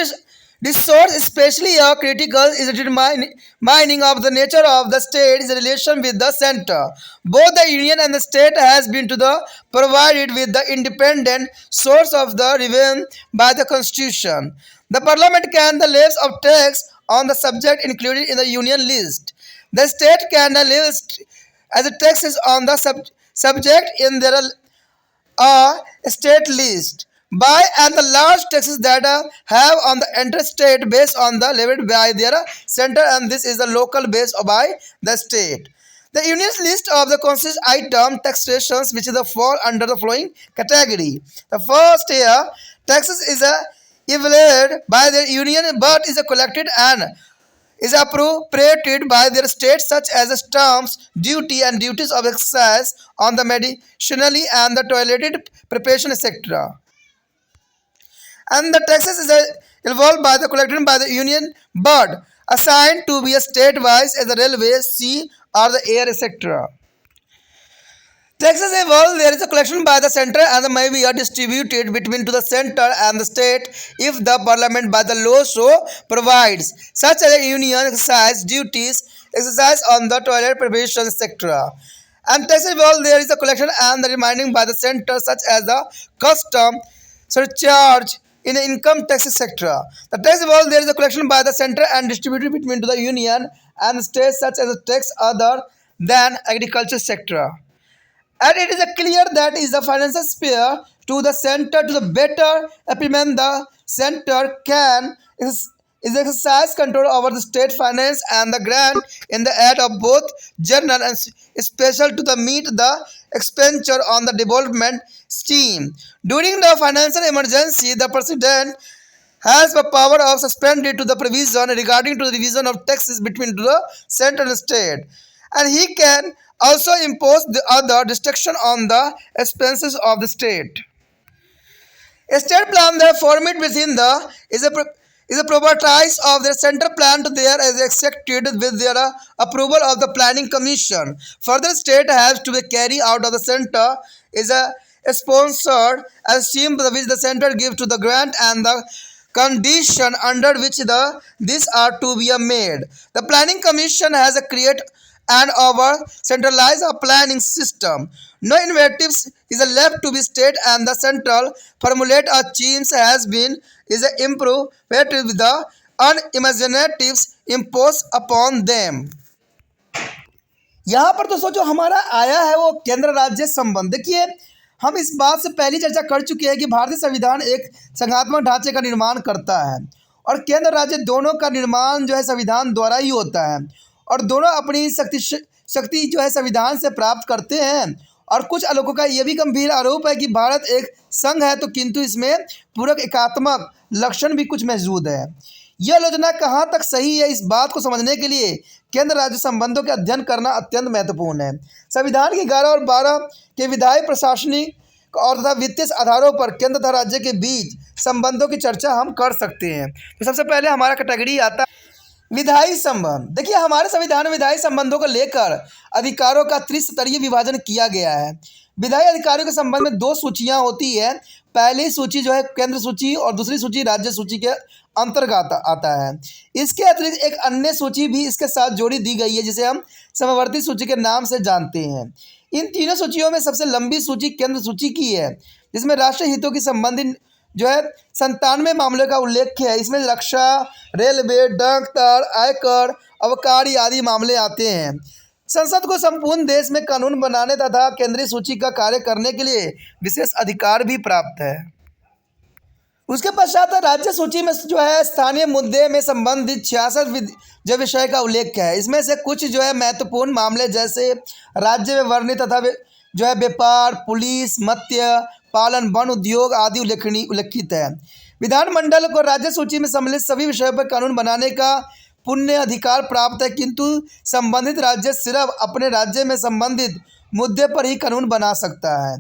resource, especially critical, is determining of the nature of the state is a relation with the center. Both the union and the state has been to the provided with the independent source of the revenue by the constitution. The parliament can the levies of tax on the subject included in the union list. The state can the list as a taxes on the subject in their state list by and the large taxes that have on the interstate based on the levied by their center and this is the local based by the state. The union's list of the consists item taxations which is the fall under the following category. The first year taxes is evaluated by the union but is collected and is appropriated by their state such as stamps, duty and duties of excise on the medicinally and the toileted preparation etc. And the taxes is involved by the collected by the union but assigned to be a state-wise as the railway, sea or the air etc. Taxes involved there is a collection by the center and may be distributed between to the center and the state if the parliament by the law so provides such as a union exercise duties exercise on the toilet preparation etc. And taxes involved there is a collection and the remaining by the center such as the custom surcharge in income tax etc. The tax involved there is a collection by the center and distributed between to the union and the state such as a tax other than agriculture sector. And it is clear that is the financial sphere to the center to the better implement the center can is exercise control over the state finance and the grant in the aid of both general and special to the meet the expenditure on the development scheme. During the financial emergency, the president has the power of suspended to the provision regarding to the division of taxes between the center and state. And he can also impose the other restriction on the expenses of the state. A state plan that formed within the is a properties of the central plan to there as executed with their approval of the planning commission. Further, state has to be carried out of the center is a sponsored as scheme which the center gives to the grant and the condition under which these are to be made. The planning commission has a create and over centralize a planning system. No innovatives is left to be state and the central formulate a change has been is improved with the unimaginatives imposed upon them. यहाँ पर दोस्तों जो हमारा आया है वो केंद्र राज्य संबंध। देखिए हम इस बात से पहले चर्चा कर चुके हैं कि भारतीय संविधान एक संघात्मक ढांचे का निर्माण करता है और केंद्र और राज्य दोनों का निर्माण जो है संविधान द्वारा ही होता है और दोनों अपनी शक्ति जो है संविधान से प्राप्त करते हैं। और कुछ लोगों का यह भी गंभीर आरोप है कि भारत एक संघ है तो किंतु इसमें पूरक एकात्मक लक्षण भी कुछ मौजूद है। यह आलोचना कहाँ तक सही है, इस बात को समझने के लिए केंद्र राज्य संबंधों का अध्ययन करना अत्यंत महत्वपूर्ण है। संविधान के 11 और 12 के विधायी, प्रशासनिक और तथा वित्तीय आधारों पर केंद्र तथा राज्य के बीच संबंधों की चर्चा हम कर सकते हैं। तो सबसे पहले हमारा कैटेगरी आता है विधायी संबंध। देखिए, हमारे संविधान में विधायी संबंधों को लेकर अधिकारों का त्रिस्तरीय विभाजन किया गया है। विधायी अधिकारियों के संबंध में 2 सूचियां होती है। पहली सूची जो है केंद्र सूची और दूसरी सूची राज्य सूची के अंतर्गत आता है। इसके अतिरिक्त एक अन्य सूची भी इसके साथ जोड़ी दी गई है जिसे हम समवर्ती सूची के नाम से जानते हैं। इन तीनों सूचियों में सबसे लंबी सूची केंद्र सूची की है, जिसमें राष्ट्रीय हितों की संबंधित जो है 97 मामले का उल्लेख है। इसमें रक्षा, रेलवे, डाक तार, आयकर, अबकारी आदि मामले आते हैं। संसद को संपूर्ण देश में कानून बनाने तथा केंद्रीय सूची का कार्य करने के लिए विशेष अधिकार भी प्राप्त है। उसके पश्चात राज्य सूची में जो है स्थानीय मुद्दे में संबंधित 66 जो विषय का उल्लेख है। इसमें से कुछ जो है महत्वपूर्ण मामले जैसे राज्य में वर्णित तथा जो है व्यापार, पुलिस, मत्स्य पालन, वन उद्योग आदि उल्लेखित है। विधानमंडल को राज्य सूची में सम्मिलित सभी विषयों पर कानून बनाने का पुण्य अधिकार प्राप्त है, किंतु संबंधित राज्य सिर्फ अपने राज्य में संबंधित मुद्दे पर ही कानून बना सकता है।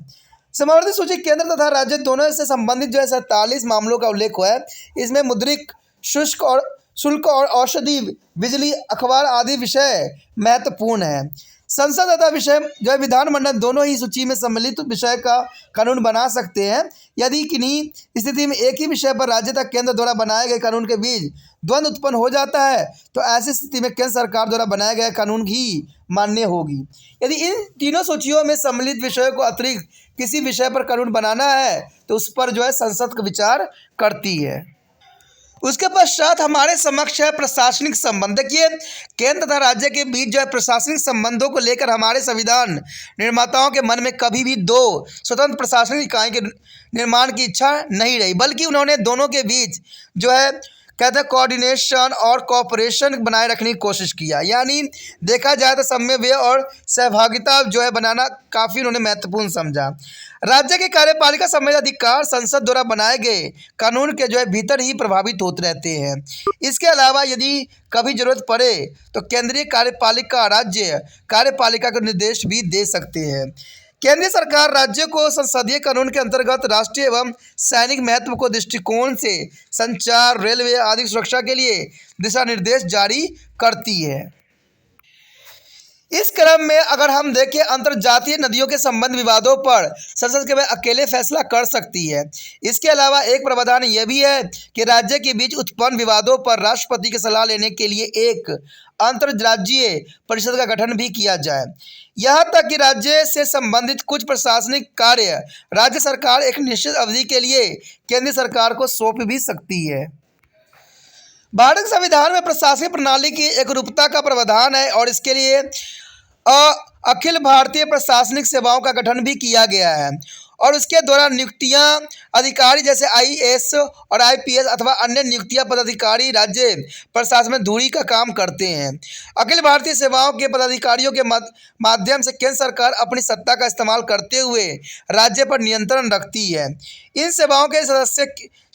समवर्ती सूची केंद्र तथा राज्य दोनों से संबंधित जो है 47 मामलों का उल्लेख हुआ है। इसमें मुद्रिक शुल्क और औषधि, बिजली, अखबार आदि विषय महत्वपूर्ण है। संसद तथा विषय जो है विधानमंडल दोनों ही सूची में सम्मिलित विषय का कानून बना सकते हैं। यदि किन्हीं स्थिति में एक ही विषय पर राज्य तथा केंद्र द्वारा बनाए गए कानून के बीच द्वंद्व उत्पन्न हो जाता है तो ऐसी स्थिति में केंद्र सरकार द्वारा बनाया गया कानून ही मान्य होगी। यदि इन तीनों सूचियों में सम्मिलित विषयों को अतिरिक्त किसी विषय पर कानून बनाना है तो उस पर जो है संसद का विचार करती है। उसके पश्चात हमारे समक्ष है प्रशासनिक संबंध। देखिए, केंद्र तथा राज्य के बीच जो है प्रशासनिक संबंधों को लेकर हमारे संविधान निर्माताओं के मन में कभी भी 2 स्वतंत्र प्रशासनिक इकाई के निर्माण की इच्छा नहीं रही, बल्कि उन्होंने दोनों के बीच जो है कहते हैं कोऑर्डिनेशन और कोऑपरेशन बनाए रखने की कोशिश किया। यानी देखा जाए तो समन्वय और सहभागिता जो है बनाना काफ़ी उन्होंने महत्वपूर्ण समझा। राज्य के कार्यपालिका संबंधी अधिकार संसद द्वारा बनाए गए कानून के जो है भीतर ही प्रभावित होते रहते हैं। इसके अलावा यदि कभी जरूरत पड़े तो केंद्रीय कार्यपालिका राज्य कार्यपालिका को निर्देश भी दे सकते हैं। केंद्रीय सरकार राज्य को संसदीय कानून के अंतर्गत राष्ट्रीय एवं सैनिक महत्व को दृष्टिकोण से संचार, रेलवे आदि सुरक्षा के लिए दिशा निर्देश जारी करती है। इस क्रम में अगर हम देखें अंतर्जातीय नदियों के संबंध विवादों पर संसद केवल अकेले फैसला कर सकती है। इसके अलावा एक प्रावधान यह भी है कि राज्य के बीच उत्पन्न विवादों पर राष्ट्रपति की सलाह लेने के लिए एक अंतर्राज्यीय परिषद का गठन भी किया जाए। यहाँ तक कि राज्य से संबंधित कुछ प्रशासनिक कार्य राज्य सरकार एक निश्चित अवधि के लिए केंद्र सरकार को सौंप भी सकती है। भारत संविधान में प्रशासनिक प्रणाली की एकरूपता का प्रावधान है और इसके लिए अखिल भारतीय प्रशासनिक सेवाओं का गठन भी किया गया है और उसके द्वारा नियुक्तियां अधिकारी जैसे आईएएस और आईपीएस अथवा अन्य नियुक्तियां पदाधिकारी राज्य प्रशासन में धुरी का काम करते हैं। अखिल भारतीय सेवाओं के पदाधिकारियों के माध्यम से केंद्र सरकार अपनी सत्ता का इस्तेमाल करते हुए राज्य पर नियंत्रण रखती है। इन सेवाओं के सदस्य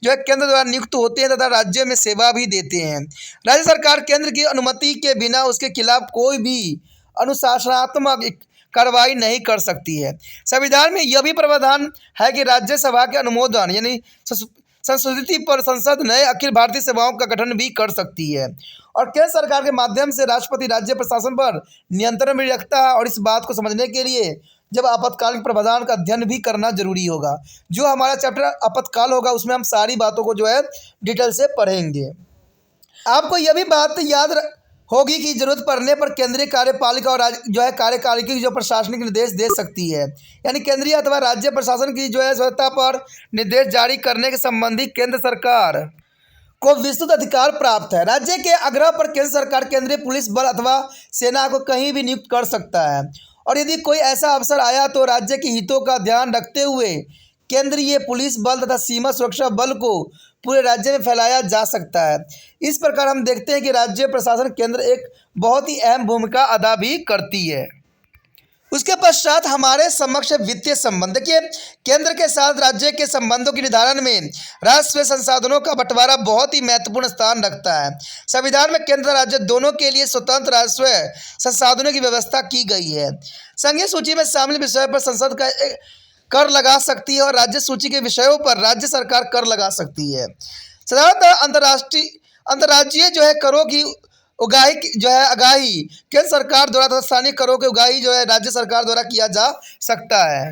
जो है केंद्र द्वारा नियुक्त होते हैं तथा राज्य में सेवा भी देते हैं। राज्य सरकार केंद्र की अनुमति के बिना उसके खिलाफ कोई भी अनुशासनात्मक कार्रवाई नहीं कर सकती है। संविधान में यह भी प्रावधान है कि राज्यसभा के अनुमोदन यानी संशोधित पर संसद नए अखिल भारतीय सेवाओं का गठन भी कर सकती है और केंद्र सरकार के माध्यम से राष्ट्रपति राज्य प्रशासन पर नियंत्रण भी रखता है। और इस बात को समझने के लिए जब आपातकालीन प्रावधान का अध्ययन भी करना जरूरी होगा। जो हमारा चैप्टर आपातकाल होगा उसमें हम सारी बातों को जो है डिटेल से पढ़ेंगे। आपको यह भी बात याद होगी कि जरूरत पड़ने पर केंद्रीय कार्यपालिका और जो है कार्यपालिका की जो प्रशासनिक निर्देश दे सकती है, यानी केंद्रीय अथवा राज्य प्रशासन की जो है स्वतंत्रता पर निर्देश जारी करने के संबंधी केंद्र सरकार को विस्तृत अधिकार प्राप्त है। राज्य के आग्रह पर केंद्र सरकार केंद्रीय पुलिस बल अथवा सेना को कहीं भी नियुक्त कर सकता है और यदि कोई ऐसा अवसर आया तो राज्य के हितों का ध्यान रखते हुए केंद्रीय पुलिस बल तथा सीमा सुरक्षा बल को पूरे राज्य में फैलाया जा सकता है। इस प्रकार हम देखते हैं कि राज्य प्रशासन केंद्र एक बहुत ही अहम भूमिका अदा भी करती है। उसके पश्चात हमारे समक्ष वित्तीय संबंध। देखिए, केंद्र के साथ राज्य के संबंधों के निर्धारण में राष्ट्रीय संसाधनों का बंटवारा बहुत ही महत्वपूर्ण स्थान रखता है। संविधान में केंद्र राज्य दोनों के लिए स्वतंत्र राष्ट्रीय संसाधनों की व्यवस्था की गई है। संघीय सूची में शामिल विषय पर संसद का कर लगा सकती है और राज्य सूची के विषयों पर राज्य सरकार कर लगा सकती है। साधारणतः अंतर्राज्यीय जो है करों की आगाही केंद्र सरकार द्वारा तथा स्थानीय करों की उगाही जो है राज्य सरकार द्वारा किया जा सकता है।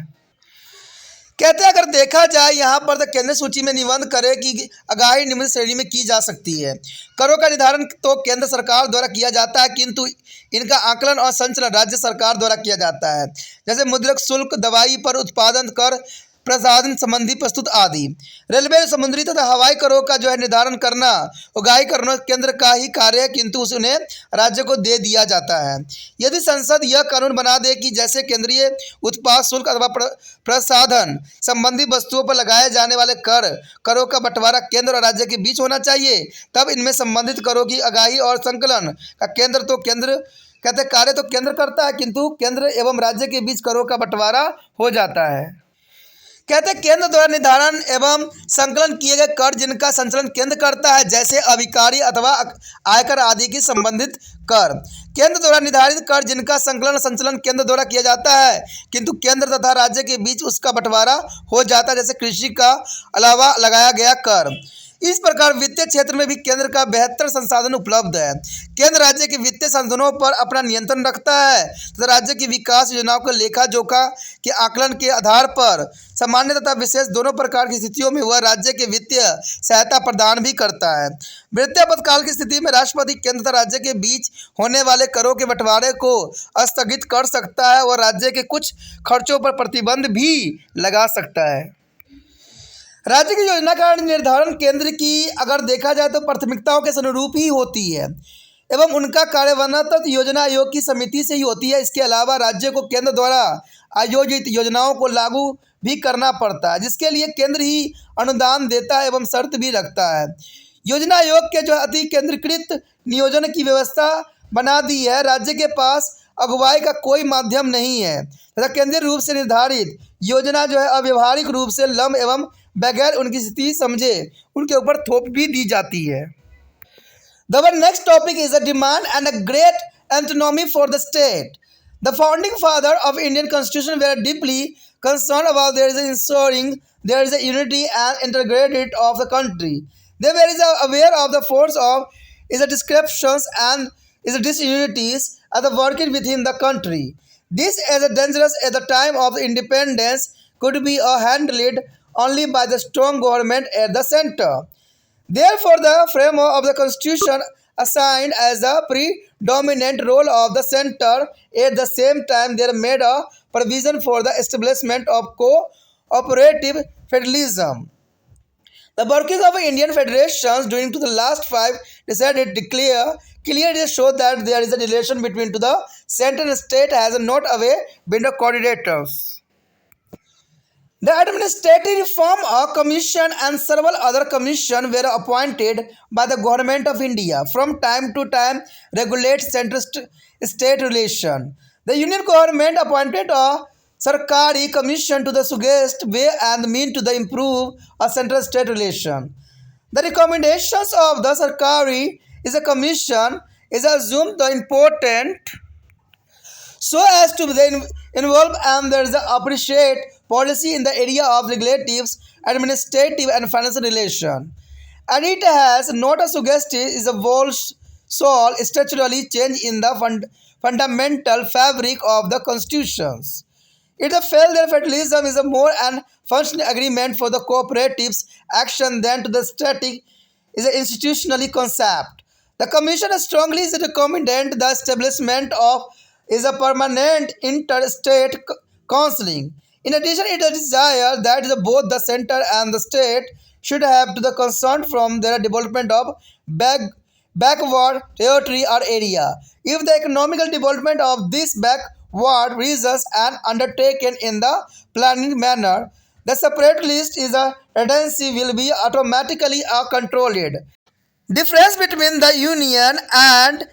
कहते हैं अगर देखा जाए यहाँ पर तो केंद्र सूची में निबंध करे की आगाही निम्न श्रेणी में की जा सकती है। करों का निर्धारण तो केंद्र सरकार द्वारा किया जाता है, किंतु इनका आकलन और संचालन राज्य सरकार द्वारा किया जाता है। जैसे मुद्रक शुल्क, दवाई पर उत्पादन कर, प्रसाधन संबंधी प्रस्तुत आदि। रेलवे, समुद्री तथा हवाई करों का जो है निर्धारण करना, उगाही करना केंद्र का ही कार्य है, किंतु उन्हें राज्य को दे दिया जाता है। यदि संसद यह कानून बना दे कि जैसे केंद्रीय उत्पाद शुल्क अथवा प्रसाधन संबंधी वस्तुओं पर लगाए जाने वाले करों का बंटवारा केंद्र और राज्य के बीच होना चाहिए, तब इनमें संबंधित करों की आगाही और संकलन का कहते कार्य तो केंद्र करता है, किंतु केंद्र एवं राज्य के बीच करों का बंटवारा हो जाता है। कहते हैं केंद्र द्वारा निर्धारण एवं संकलन किए गए कर जिनका संचालन केंद्र करता है, जैसे अभिकारी अथवा आयकर आदि की संबंधित कर। केंद्र द्वारा निर्धारित कर जिनका संकलन संचालन केंद्र द्वारा किया जाता है, किंतु केंद्र तथा राज्य के बीच उसका बंटवारा हो जाता है, जैसे कृषि का अलावा लगाया गया कर। इस प्रकार वित्तीय क्षेत्र में भी केंद्र का बेहतर संसाधन उपलब्ध है। केंद्र राज्य के वित्तीय संसाधनों पर अपना नियंत्रण रखता है तथा राज्य की विकास योजनाओं के लेखा जोखा के आकलन के आधार पर सामान्य तथा विशेष दोनों प्रकार की स्थितियों में वह राज्य के वित्तीय सहायता प्रदान भी करता है। वित्तीय आपातकाल की स्थिति में राष्ट्रपति केंद्र तथा राज्य के बीच होने वाले करों के बंटवारे को स्थगित कर सकता है और राज्य के कुछ खर्चों पर प्रतिबंध भी लगा सकता है। राज्य की योजना का निर्धारण केंद्र की अगर देखा जाए तो प्राथमिकताओं के अनुरूप ही होती है एवं उनका कार्यान्वयन तथा योजना आयोग की समिति से ही होती है। इसके अलावा राज्य को केंद्र द्वारा आयोजित योजनाओं को लागू भी करना पड़ता है, जिसके लिए केंद्र ही अनुदान देता है एवं शर्त भी रखता है। योजना आयोग के जो अति केंद्रीकृत नियोजन की व्यवस्था बना दी है। राज्य के पास अगुवाई का कोई माध्यम नहीं है तथा केंद्रीय रूप से निर्धारित योजना जो है अव्यवहारिक रूप से लंब एवं बगैर उनकी स्थिति समझे उनके ऊपर थोप भी दी जाती है। The next topic is a demand and a great autonomy for the state. The founding father of Indian Constitution were deeply concerned about ensuring there is a unity and integrity of the country. They were aware of the force of its descriptions and its disunities as working within the country. This is dangerous at the time of independence could be handled only by the strong government at the center. Therefore, the framework of the Constitution assigned as the predominant role of the center. At the same time, there made a provision for the establishment of cooperative federalism. The workings of Indian federations during the last 5 decades clearly show that there is a relation between the center and state has not always been the coordinators. The Administrative Reform Commission and several other commissions were appointed by the Government of India from time to time regulate center-state relation. The Union Government appointed a Sarkari Commission to the suggest way and mean to the improve a central-state relation. The recommendations of the Sarkari is a commission is assumed the important so as to involve and there is a appreciate policy in the area of legislative, administrative and financial relation. And it has not a suggested is a sole structurally change in the fundamental fabric of the constitutions. It felt that federalism is a more and functional agreement for the cooperatives action than to the static is an institutionally concept. The Commission strongly recommended the establishment of is a permanent interstate counseling. In addition, it is desired that both the center and the state should have to the concern from their development of backward territory or area. If the economical development of these backward regions are undertaken in the planning manner, The separate list is a redundancy will be automatically controlled. Difference between the union and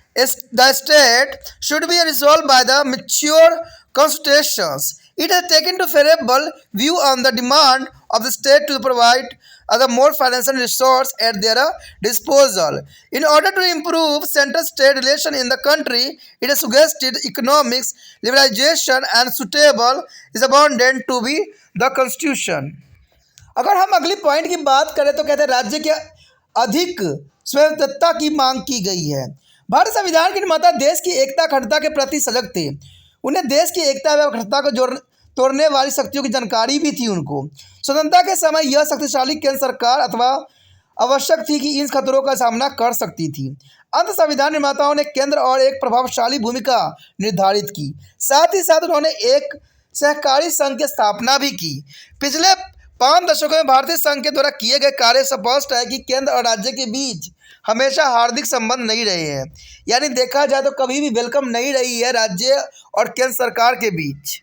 the state should be resolved by the mature consultations. It has taken to favorable view on the demand of the state to provide other more financial resource at their disposal. In order to improve center-state relation in the country, it has suggested economics liberalization and suitable is abundant to be the constitution. अगर हम अगली point की बात करें तो कहते हैं राज्य के अधिक स्वायत्तता की मांग की गई है। भारत संविधान के निर्माता देश की एकता अखंडता के प्रति सजग थे। उन्हें देश की एकता व अखंडता को तोड़ने वाली शक्तियों की जानकारी भी थी। उनको स्वतंत्रता के समय यह शक्तिशाली केंद्र सरकार अथवा आवश्यक थी कि इन खतरों का सामना कर सकती थी। अंत संविधान निर्माताओं ने केंद्र और एक प्रभावशाली भूमिका निर्धारित की। साथ ही साथ उन्होंने एक सहकारी संघ की स्थापना भी की। पिछले 5 दशकों में भारतीय संघ के द्वारा किए गए कार्य स्पष्ट है कि केंद्र और राज्य के बीच हमेशा हार्दिक संबंध नहीं रहे हैं। यानी देखा जाए तो कभी भी वेलकम नहीं रही है राज्य और केंद्र सरकार के बीच।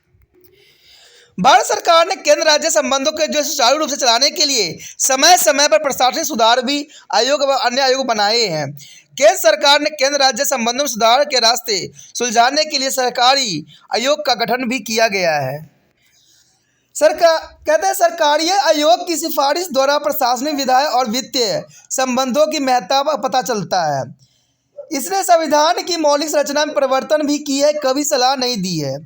भारत सरकार ने केंद्र राज्य संबंधों के जो सुचारू रूप से चलाने के लिए समय समय पर प्रशासनिक सुधार भी आयोग व अन्य आयोग बनाए हैं। केंद्र सरकार ने केंद्र राज्य संबंधों में सुधार के रास्ते सुलझाने के लिए सरकारी आयोग का गठन भी किया गया है। सरकारी आयोग की सिफारिश द्वारा प्रशासनिक विधायी और वित्तीय संबंधों की महत्ता का पता चलता है। इसने संविधान की मौलिक संरचना में परिवर्तन भी की है, कभी सलाह नहीं दी है।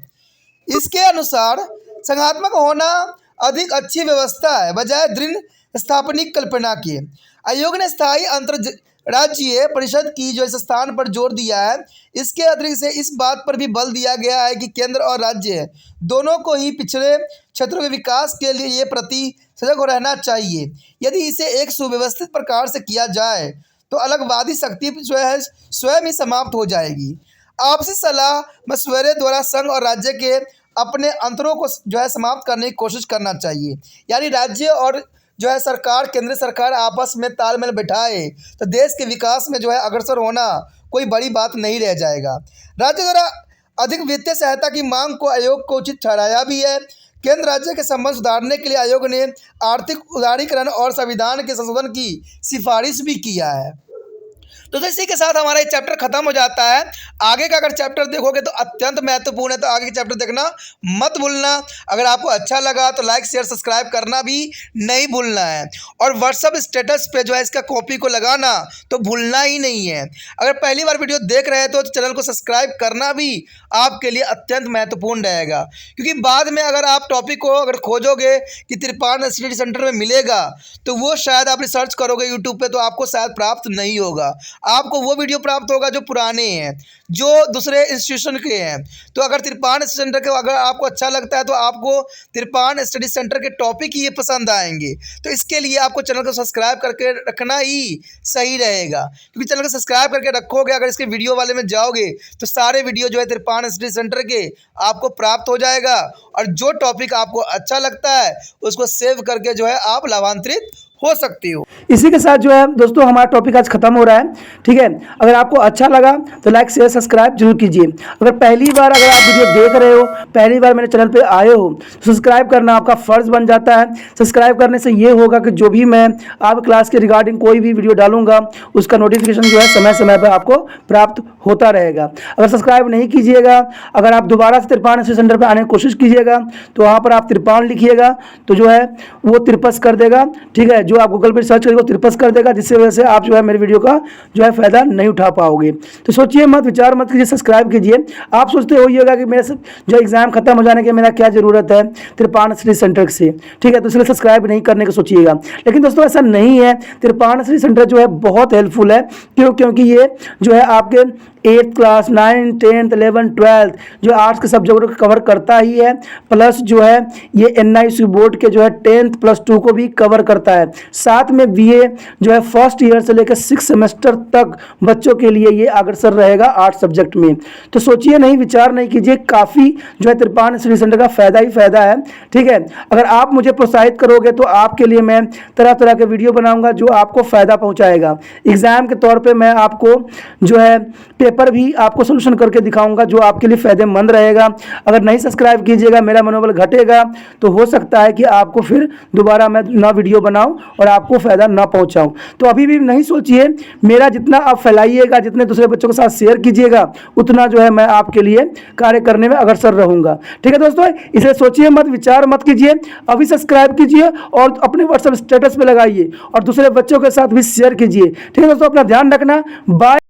इसके अनुसार संघात्मक होना अधिक अच्छी व्यवस्था है बजाय दृढ़ स्थापनिक कल्पना के। आयोग ने स्थायी अंतरराज्यीय परिषद की जो इस स्थान पर जोर दिया है। इसके अतिरिक्त से इस बात पर भी बल दिया गया है कि केंद्र और राज्य दोनों को ही पिछड़े क्षेत्रों के विकास के लिए ये प्रति सजग रहना चाहिए। यदि इसे एक सुव्यवस्थित प्रकार से किया जाए तो अलगवादी शक्ति स्वयं ही समाप्त हो जाएगी। आपसी सलाह मशवरे द्वारा संघ और राज्य के अपने अंतरों को समाप्त करने की कोशिश करना चाहिए। यानी राज्य और सरकार केंद्र सरकार आपस में तालमेल बिठाए तो देश के विकास में अग्रसर होना कोई बड़ी बात नहीं रह जाएगा। राज्य द्वारा अधिक वित्तीय सहायता की मांग को आयोग को उचित ठहराया भी है। केंद्र राज्य के संबंध सुधारने के लिए आयोग ने आर्थिक उदारीकरण और संविधान के संशोधन की सिफारिश भी किया है। तो इसी के साथ हमारा ये चैप्टर खत्म हो जाता है। आगे का अगर चैप्टर देखोगे तो अत्यंत महत्वपूर्ण है, तो आगे के चैप्टर देखना मत भूलना। अगर आपको अच्छा लगा तो लाइक शेयर सब्सक्राइब करना भी नहीं भूलना है और व्हाट्सअप स्टेटस पे इसका कॉपी को लगाना तो भूलना ही नहीं है। अगर पहली बार वीडियो देख रहे हैं तो चैनल को सब्सक्राइब करना भी आपके लिए अत्यंत महत्वपूर्ण रहेगा, क्योंकि बाद में अगर आप टॉपिक को अगर खोजोगे कि त्रिपाण स्टडी सेंटर में मिलेगा तो वो शायद आप रिसर्च करोगे यूट्यूब पे तो आपको शायद प्राप्त नहीं होगा। आपको वो वीडियो प्राप्त होगा जो पुराने हैं, जो दूसरे इंस्टीट्यूशन के हैं। तो अगर त्रिपाण स्टडी सेंटर के अगर आपको अच्छा लगता है तो आपको त्रिपाण स्टडी सेंटर के टॉपिक ही पसंद आएंगे। तो इसके लिए आपको चैनल को सब्सक्राइब करके रखना ही सही रहेगा, क्योंकि चैनल को सब्सक्राइब करके रखोगे अगर इसके वीडियो वाले में जाओगे तो सारे वीडियो त्रिपाण स्टडी सेंटर के आपको प्राप्त हो जाएगा और जो टॉपिक आपको अच्छा लगता है उसको सेव करके आप लाभान्वित हो सकती हो। इसी के साथ दोस्तों हमारा टॉपिक आज खत्म हो रहा है। ठीक है, अगर आपको अच्छा लगा तो लाइक शेयर सब्सक्राइब जरूर कीजिए। अगर पहली बार अगर आप वीडियो देख रहे हो, पहली बार मेरे चैनल पे आए हो तो सब्सक्राइब करना आपका फ़र्ज़ बन जाता है। सब्सक्राइब करने से ये होगा कि जो भी मैं आप क्लास के रिगार्डिंग कोई भी वीडियो डालूंगा उसका नोटिफिकेशन समय समय पर आपको प्राप्त होता रहेगा। अगर सब्सक्राइब नहीं कीजिएगा, अगर आप दोबारा से त्रिपाण स्टडी सेंटर पर आने की कोशिश कीजिएगा तो वहाँ पर आप त्रिपाण लिखिएगा तो वो त्रिपस कर देगा। ठीक है, जो आप गूगल पर सर्च करेंगे त्रिपस कर देगा, जिससे वजह से आप मेरे वीडियो का फ़ायदा नहीं उठा पाओगे। तो सोचिए मत, विचार मत कीजिए, सब्सक्राइब कीजिए। आप सोचते होइएगा कि मेरे एग्ज़ाम खत्म हो जाने के मेरा क्या ज़रूरत है त्रिपाण स्टडी सेंटर से। ठीक है, तो इसलिए सब्सक्राइब नहीं करने का सोचिएगा। लेकिन दोस्तों ऐसा नहीं है, त्रिपाण स्टडी सेंटर बहुत हेल्पफुल है। क्योंकि ये आपके 8th class 9th 10th 11th 12th जो आर्ट्स के सब्जेक्ट को कवर करता ही है, प्लस ये NIC बोर्ड के 10th + 2 को भी कवर करता है। साथ में BA फर्स्ट ईयर से लेकर 6 सेमेस्टर तक बच्चों के लिए ये अग्रसर रहेगा आर्ट्स सब्जेक्ट में। तो सोचिए नहीं, विचार नहीं कीजिए, काफ़ी त्रिपाण स्टडी सेंटर का फ़ायदा ही फ़ायदा है। ठीक है, अगर आप मुझे प्रोत्साहित करोगे तो आपके लिए मैं तरह तरह के वीडियो बनाऊँगा जो आपको फ़ायदा पहुँचाएगा। एग्ज़ाम के तौर पर मैं आपको पेपर भी आपको सोल्यूशन करके दिखाऊंगा जो आपके लिए फ़ायदेमंद रहेगा। अगर नहीं सब्सक्राइब कीजिएगा, मेरा मनोबल घटेगा, तो हो सकता है कि आपको फिर दोबारा मैं ना वीडियो बनाऊं और आपको फ़ायदा ना पहुंचाऊं। तो अभी भी नहीं सोचिए, मेरा जितना आप फैलाइएगा, जितने दूसरे बच्चों के साथ शेयर कीजिएगा, उतना जो है मैं आपके लिए कार्य करने में अग्रसर रहूँगा। ठीक है दोस्तों, इसे सोचिए मत, विचार मत कीजिए, अभी सब्सक्राइब कीजिए और अपने व्हाट्सएप स्टेटस पे लगाइए और दूसरे बच्चों के साथ भी शेयर कीजिए। ठीक है दोस्तों, अपना ध्यान रखना। बाय।